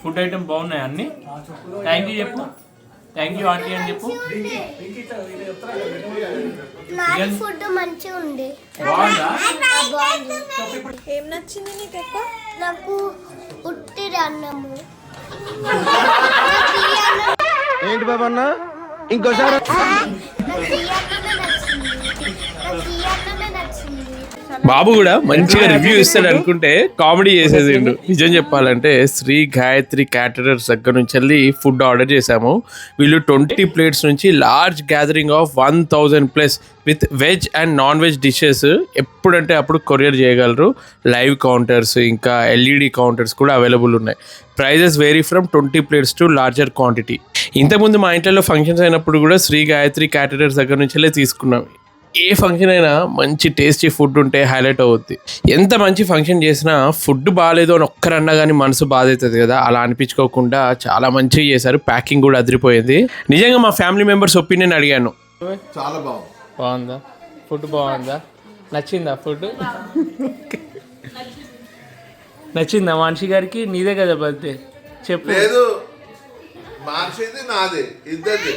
Food item బాగున్నాయి అన్ని. Thank you చెప్పు. థ్యాంక్ యూ ఆంటీ అని చెప్పు. ఫుడ్ మంచిగా ఉంది. బాగుందా? ఏం నచ్చింది నీకు ఎక్కువ? నాకు ఉట్టిది అన్నము. ఏంటి బాబా అన్న ఇంకోసారి? బాబు కూడా మంచిగా రివ్యూ ఇస్తాడు అనుకుంటే కామెడీ చేసేసిండు. నిజం చెప్పాలంటే శ్రీ గాయత్రి క్యాటరర్స్ దగ్గర నుంచి వెళ్ళి ఫుడ్ ఆర్డర్ చేశాము. వీళ్ళు 20 ప్లేట్స్ నుంచి large gathering of 1000+ with veg and non veg dishes ఎప్పుడంటే అప్పుడు కొరియర్ చేయగలరు. లైవ్ కౌంటర్స్ ఇంకా LED కౌంటర్స్ కూడా అవైలబుల్ ఉన్నాయి. Prices vary from 20 plates to larger quantity. ఇంతకుముందు మా ఇంట్లో ఫంక్షన్స్ అయినప్పుడు కూడా శ్రీ గాయత్రి క్యాటరర్స్ దగ్గర నుంచి వెళ్ళి తీసుకున్నాం. ఏ ఫంక్షన్ అయినా మంచి టేస్టీ ఫుడ్ ఉంటే హైలైట్ అవుద్ది. ఎంత మంచి ఫంక్షన్ చేసినా ఫుడ్ బాగాలేదు అని ఒక్కరన్నా కానీ మనసు బాధ అవుతుంది కదా. అలా అనిపించుకోకుండా చాలా మంచిగా చేశారు. ప్యాకింగ్ కూడా అదిరిపోయింది. నిజంగా మా ఫ్యామిలీ మెంబర్స్ ఒపీనియన్ అడిగాను. చాలా బాగుంది. బాగుందా ఫుడ్? బాగుందా? నచ్చిందా ఫుడ్? నచ్చిందా మాన్షి గారికి? నీదే కదా బర్త్డే, చెప్పు. లేదు, మార్చేది నాదే, ఇద్దరిది.